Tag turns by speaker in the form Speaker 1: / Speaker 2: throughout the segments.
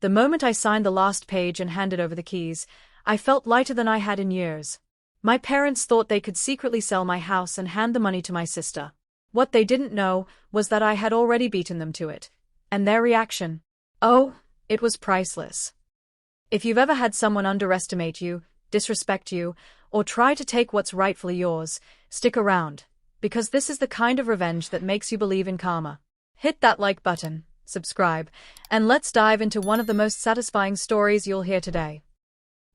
Speaker 1: The moment I signed the last page and handed over the keys, I felt lighter than I had in years. My parents thought they could secretly sell my house and hand the money to my sister. What they didn't know was that I had already beaten them to it. And their reaction? Oh, it was priceless. If you've ever had someone underestimate you, disrespect you, or try to take what's rightfully yours, stick around, because this is the kind of revenge that makes you believe in karma. Hit that like button, subscribe, and let's dive into one of the most satisfying stories you'll hear today.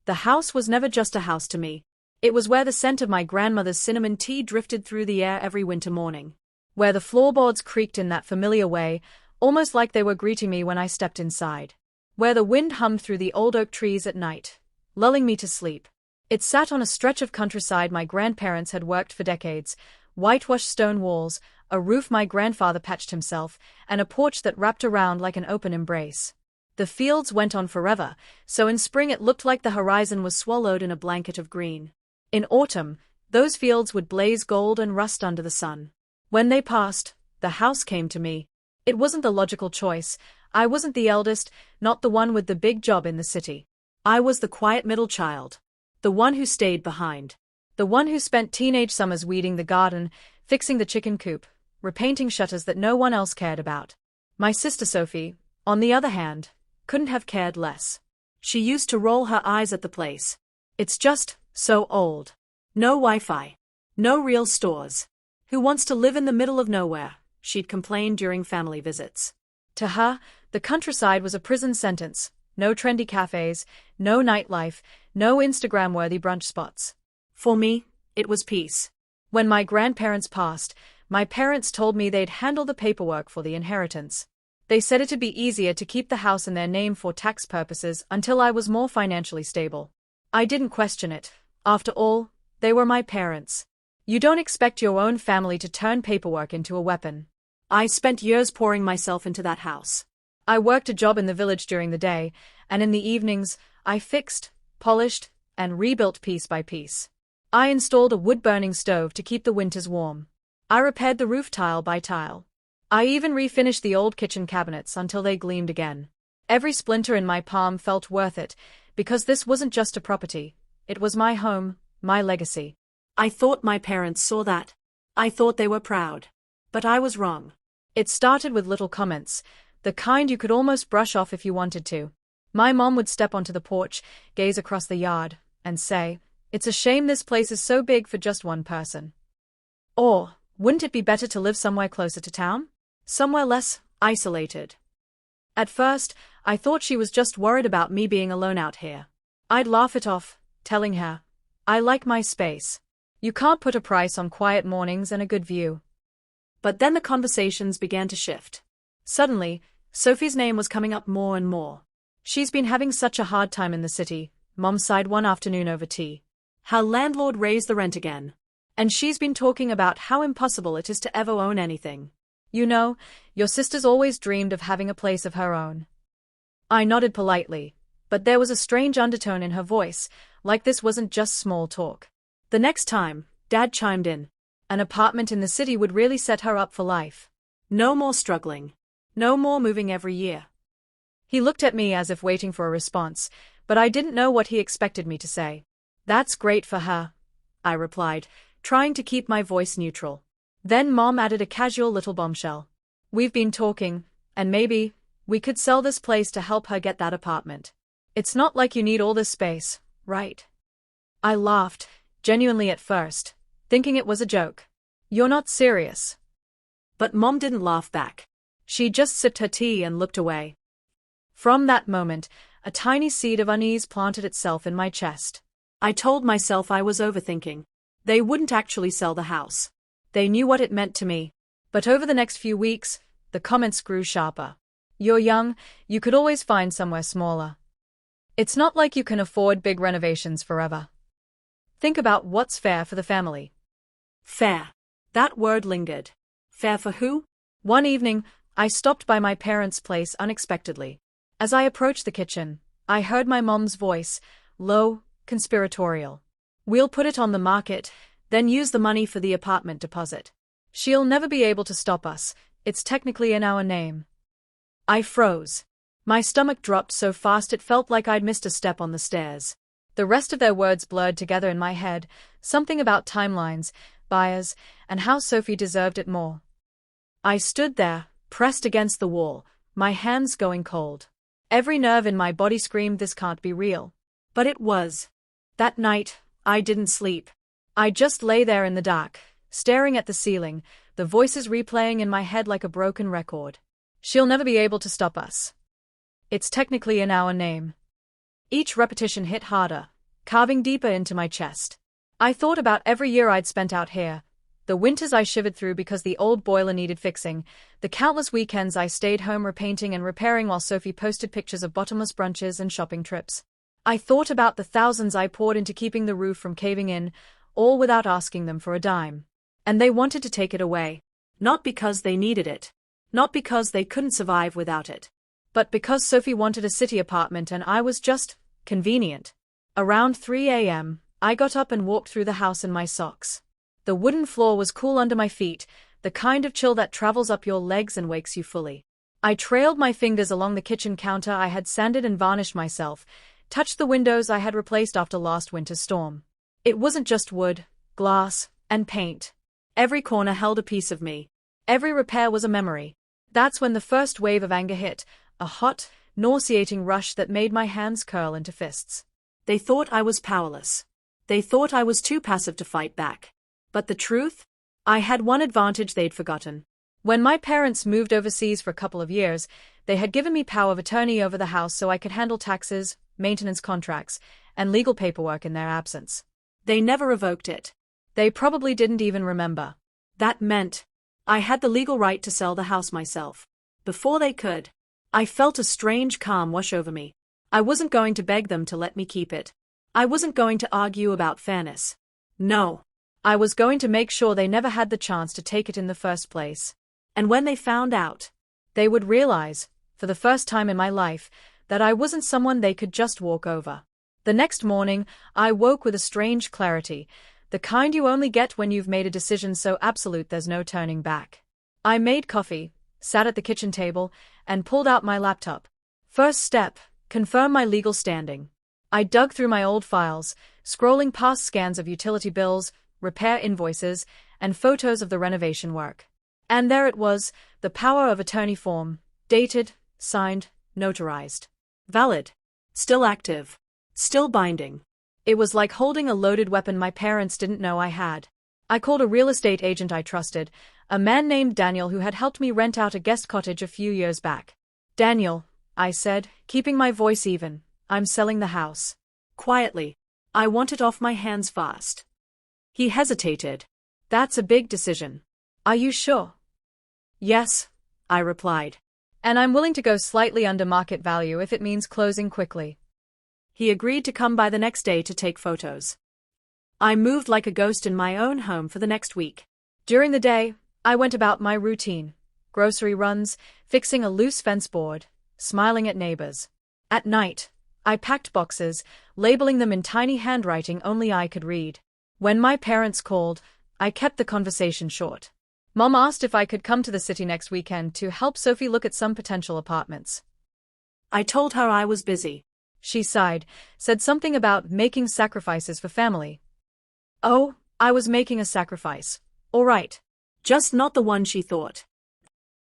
Speaker 1: The house was never just a house to me. It was where the scent of my grandmother's cinnamon tea drifted through the air every winter morning, where the floorboards creaked in that familiar way, almost like they were greeting me when I stepped inside, where the wind hummed through the old oak trees at night, lulling me to sleep. It sat on a stretch of countryside my grandparents had worked for decades, whitewashed stone walls, a roof my grandfather patched himself, and a porch that wrapped around like an open embrace. The fields went on forever, so in spring it looked like the horizon was swallowed in a blanket of green. In autumn, those fields would blaze gold and rust under the sun. When they passed, the house came to me. It wasn't the logical choice. I wasn't the eldest, not the one with the big job in the city. I was the quiet middle child. The one who stayed behind. The one who spent teenage summers weeding the garden, fixing the chicken coop, repainting shutters that no one else cared about. My sister Sophie, on the other hand, couldn't have cared less. She used to roll her eyes at the place. It's just so old. No Wi-Fi. No real stores. Who wants to live in the middle of nowhere? She'd complain during family visits. To her, the countryside was a prison sentence. No trendy cafes, no nightlife, no Instagram-worthy brunch spots. For me, it was peace. When my grandparents passed, my parents told me they'd handle the paperwork for the inheritance. They said it'd be easier to keep the house in their name for tax purposes until I was more financially stable. I didn't question it. After all, they were my parents. You don't expect your own family to turn paperwork into a weapon. I spent years pouring myself into that house. I worked a job in the village during the day, and in the evenings, I fixed, polished, and rebuilt piece by piece. I installed a wood-burning stove to keep the winters warm. I repaired the roof tile by tile. I even refinished the old kitchen cabinets until they gleamed again. Every splinter in my palm felt worth it, because this wasn't just a property. It was my home, my legacy. I thought my parents saw that. I thought they were proud. But I was wrong. It started with little comments, the kind you could almost brush off if you wanted to. My mom would step onto the porch, gaze across the yard, and say, "It's a shame this place is so big for just one person." Or, "Wouldn't it be better to live somewhere closer to town? Somewhere less isolated?" At first, I thought she was just worried about me being alone out here. I'd laugh it off, telling her, "I like my space. You can't put a price on quiet mornings and a good view." But then the conversations began to shift. Suddenly, Sophie's name was coming up more and more. "She's been having such a hard time in the city," Mom sighed one afternoon over tea. "Her landlord raised the rent again. And she's been talking about how impossible it is to ever own anything. You know, your sister's always dreamed of having a place of her own." I nodded politely, but there was a strange undertone in her voice, like this wasn't just small talk. The next time, Dad chimed in. An apartment in the city would really set her up for life. No more struggling. No more moving every year. He looked at me as if waiting for a response, but I didn't know what he expected me to say. "That's great for her," I replied, trying to keep my voice neutral. Then Mom added a casual little bombshell. "We've been talking, and maybe we could sell this place to help her get that apartment. It's not like you need all this space, right?" I laughed, genuinely at first, thinking it was a joke. "You're not serious." But Mom didn't laugh back. She just sipped her tea and looked away. From that moment, a tiny seed of unease planted itself in my chest. I told myself I was overthinking. They wouldn't actually sell the house. They knew what it meant to me. But over the next few weeks, the comments grew sharper. "You're young, you could always find somewhere smaller. It's not like you can afford big renovations forever. Think about what's fair for the family." Fair. That word lingered. Fair for who? One evening, I stopped by my parents' place unexpectedly. As I approached the kitchen, I heard my mom's voice, low, conspiratorial. "We'll put it on the market, then use the money for the apartment deposit. She'll never be able to stop us, it's technically in our name." I froze. My stomach dropped so fast it felt like I'd missed a step on the stairs. The rest of their words blurred together in my head, something about timelines, buyers, and how Sophie deserved it more. I stood there, pressed against the wall, my hands going cold. Every nerve in my body screamed this can't be real. But it was. That night, I didn't sleep. I just lay there in the dark, staring at the ceiling, the voices replaying in my head like a broken record. She'll never be able to stop us. It's technically in our name. Each repetition hit harder, carving deeper into my chest. I thought about every year I'd spent out here, the winters I shivered through because the old boiler needed fixing, the countless weekends I stayed home repainting and repairing while Sophie posted pictures of bottomless brunches and shopping trips. I thought about the thousands I poured into keeping the roof from caving in, all without asking them for a dime. And they wanted to take it away. Not because they needed it. Not because they couldn't survive without it. But because Sophie wanted a city apartment and I was just convenient. Around 3 a.m., I got up and walked through the house in my socks. The wooden floor was cool under my feet, the kind of chill that travels up your legs and wakes you fully. I trailed my fingers along the kitchen counter I had sanded and varnished myself, touched the windows I had replaced after last winter's storm. It wasn't just wood, glass, and paint. Every corner held a piece of me. Every repair was a memory. That's when the first wave of anger hit, a hot, nauseating rush that made my hands curl into fists. They thought I was powerless. They thought I was too passive to fight back. But the truth? I had one advantage they'd forgotten. When my parents moved overseas for a couple of years, they had given me power of attorney over the house so I could handle taxes, maintenance contracts, and legal paperwork in their absence. They never revoked it. They probably didn't even remember. That meant I had the legal right to sell the house myself. Before they could. I felt a strange calm wash over me. I wasn't going to beg them to let me keep it. I wasn't going to argue about fairness. No. I was going to make sure they never had the chance to take it in the first place. And when they found out, they would realize, for the first time in my life, that I wasn't someone they could just walk over. The next morning, I woke with a strange clarity, the kind you only get when you've made a decision so absolute there's no turning back. I made coffee, sat at the kitchen table, and pulled out my laptop. First step, confirm my legal standing. I dug through my old files, scrolling past scans of utility bills, repair invoices, and photos of the renovation work. And there it was, the power of attorney form, dated, signed, notarized. Valid. Still active. Still binding. It was like holding a loaded weapon my parents didn't know I had. I called a real estate agent I trusted, a man named Daniel who had helped me rent out a guest cottage a few years back. Daniel, I said, keeping my voice even, I'm selling the house. Quietly. I want it off my hands fast. He hesitated. That's a big decision. Are you sure? Yes, I replied. And I'm willing to go slightly under market value if it means closing quickly. He agreed to come by the next day to take photos. I moved like a ghost in my own home for the next week. During the day, I went about my routine. Grocery runs, fixing a loose fence board, smiling at neighbors. At night, I packed boxes, labeling them in tiny handwriting only I could read. When my parents called, I kept the conversation short. Mom asked if I could come to the city next weekend to help Sophie look at some potential apartments. I told her I was busy. She sighed, said something about making sacrifices for family. Oh, I was making a sacrifice. All right. Just not the one she thought.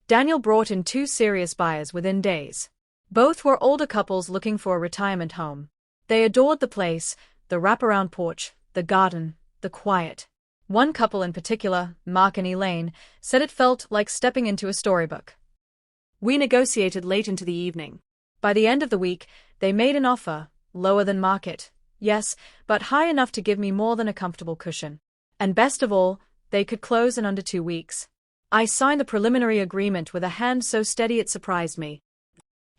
Speaker 1: Daniel brought in 2 serious buyers within days. Both were older couples looking for a retirement home. They adored the place, the wraparound porch, the garden, the quiet. One couple in particular, Mark and Elaine, said it felt like stepping into a storybook. We negotiated late into the evening. By the end of the week, they made an offer, lower than market, yes, but high enough to give me more than a comfortable cushion. And best of all, they could close in under 2 weeks. I signed the preliminary agreement with a hand so steady it surprised me.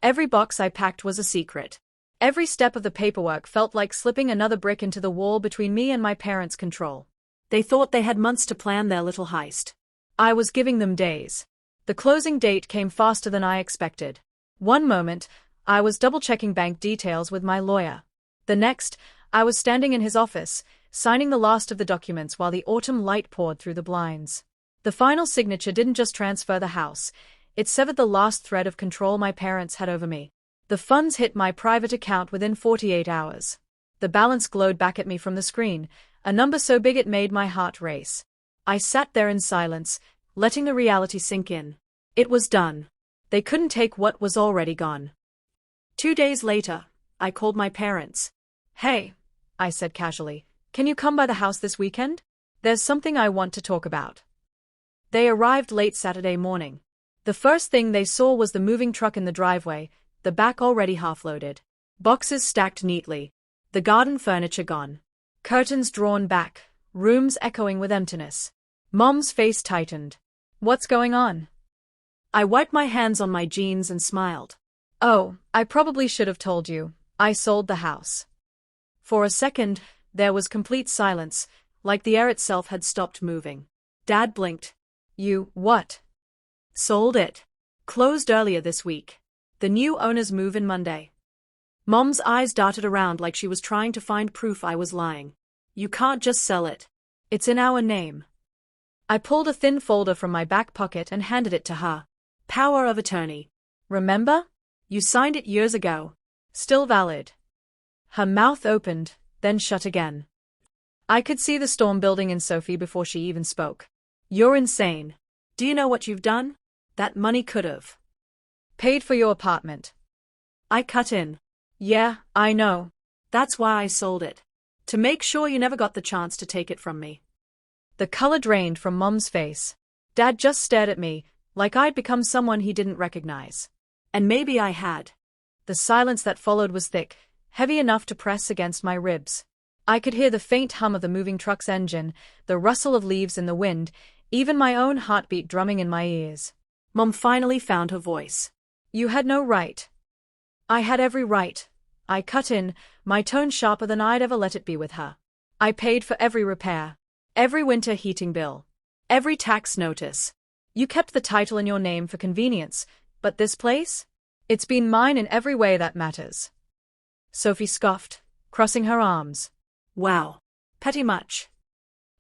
Speaker 1: Every box I packed was a secret. Every step of the paperwork felt like slipping another brick into the wall between me and my parents' control. They thought they had months to plan their little heist. I was giving them days. The closing date came faster than I expected. One moment, I was double-checking bank details with my lawyer. The next, I was standing in his office, signing the last of the documents while the autumn light poured through the blinds. The final signature didn't just transfer the house, it severed the last thread of control my parents had over me. The funds hit my private account within 48 hours. The balance glowed back at me from the screen, a number so big it made my heart race. I sat there in silence, letting the reality sink in. It was done. They couldn't take what was already gone. 2 days later, I called my parents. "Hey," I said casually, "can you come by the house this weekend? There's something I want to talk about." They arrived late Saturday morning. The first thing they saw was the moving truck in the driveway, the back already half-loaded. Boxes stacked neatly. The garden furniture gone. Curtains drawn back, rooms echoing with emptiness. Mom's face tightened. "What's going on?" I wiped my hands on my jeans and smiled. "Oh, I probably should have told you. I sold the house." For a second, there was complete silence, like the air itself had stopped moving. Dad blinked. "You, what?" "Sold it. Closed earlier this week. The new owners move in Monday." Mom's eyes darted around like she was trying to find proof I was lying. "You can't just sell it. It's in our name." I pulled a thin folder from my back pocket and handed it to her. "Power of attorney. Remember? You signed it years ago. Still valid." Her mouth opened, then shut again. I could see the storm building in Sophie before she even spoke. "You're insane. Do you know what you've done? That money could've paid for your apartment." I cut in. "Yeah, I know. That's why I sold it. To make sure you never got the chance to take it from me." The color drained from Mom's face. Dad just stared at me, like I'd become someone he didn't recognize. And maybe I had. The silence that followed was thick, heavy enough to press against my ribs. I could hear the faint hum of the moving truck's engine, the rustle of leaves in the wind, even my own heartbeat drumming in my ears. Mom finally found her voice. "You had no right." "I had every right." I cut in, my tone sharper than I'd ever let it be with her. "I paid for every repair. Every winter heating bill. Every tax notice. You kept the title in your name for convenience, but this place? It's been mine in every way that matters." Sophie scoffed, crossing her arms. "Wow. Petty much."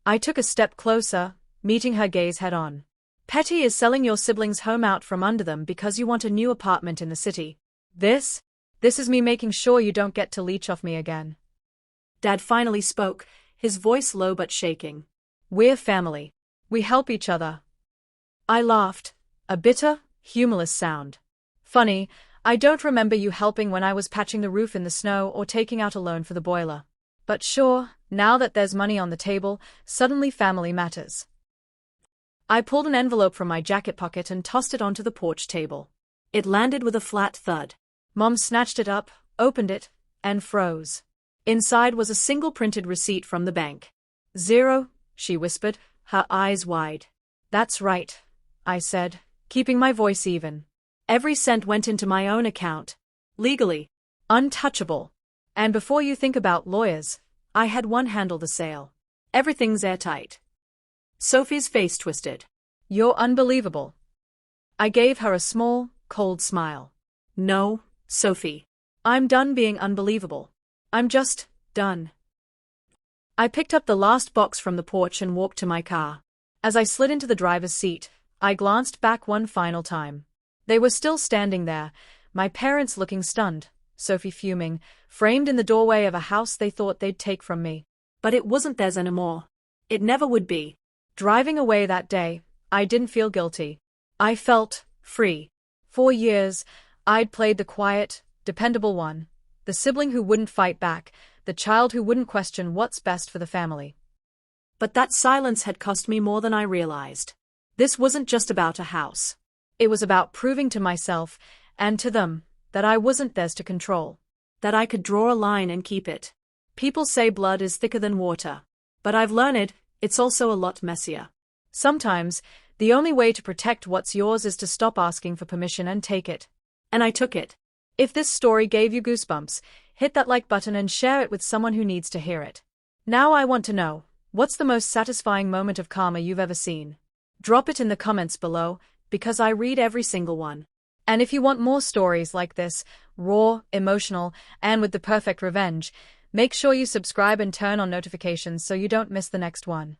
Speaker 1: I took a step closer, meeting her gaze head-on. "Petty is selling your siblings' home out from under them because you want a new apartment in the city. This is me making sure you don't get to leech off me again." Dad finally spoke, his voice low but shaking. "We're family. We help each other." I laughed, a bitter, humorless sound. "Funny, I don't remember you helping when I was patching the roof in the snow or taking out a loan for the boiler. But sure, now that there's money on the table, suddenly family matters." I pulled an envelope from my jacket pocket and tossed it onto the porch table. It landed with a flat thud. Mom snatched it up, opened it, and froze. Inside was a single printed receipt from the bank. "Zero," she whispered, her eyes wide. "That's right," I said, keeping my voice even. "Every cent went into my own account. Legally. Untouchable. And before you think about lawyers, I had one handle the sale. Everything's airtight." Sophie's face twisted. "You're unbelievable." I gave her a small, cold smile. "No, Sophie. I'm done being unbelievable. I'm just done." I picked up the last box from the porch and walked to my car. As I slid into the driver's seat, I glanced back one final time. They were still standing there, my parents looking stunned, Sophie fuming, framed in the doorway of a house they thought they'd take from me. But it wasn't theirs anymore. It never would be. Driving away that day, I didn't feel guilty. I felt free. For years, I'd played the quiet, dependable one, the sibling who wouldn't fight back, the child who wouldn't question what's best for the family. But that silence had cost me more than I realized. This wasn't just about a house. It was about proving to myself, and to them, that I wasn't theirs to control. That I could draw a line and keep it. People say blood is thicker than water. But I've learned it's also a lot messier. Sometimes, the only way to protect what's yours is to stop asking for permission and take it. And I took it. If this story gave you goosebumps, hit that like button and share it with someone who needs to hear it. Now I want to know, what's the most satisfying moment of karma you've ever seen? Drop it in the comments below, because I read every single one. And if you want more stories like this, raw, emotional, and with the perfect revenge, make sure you subscribe and turn on notifications so you don't miss the next one.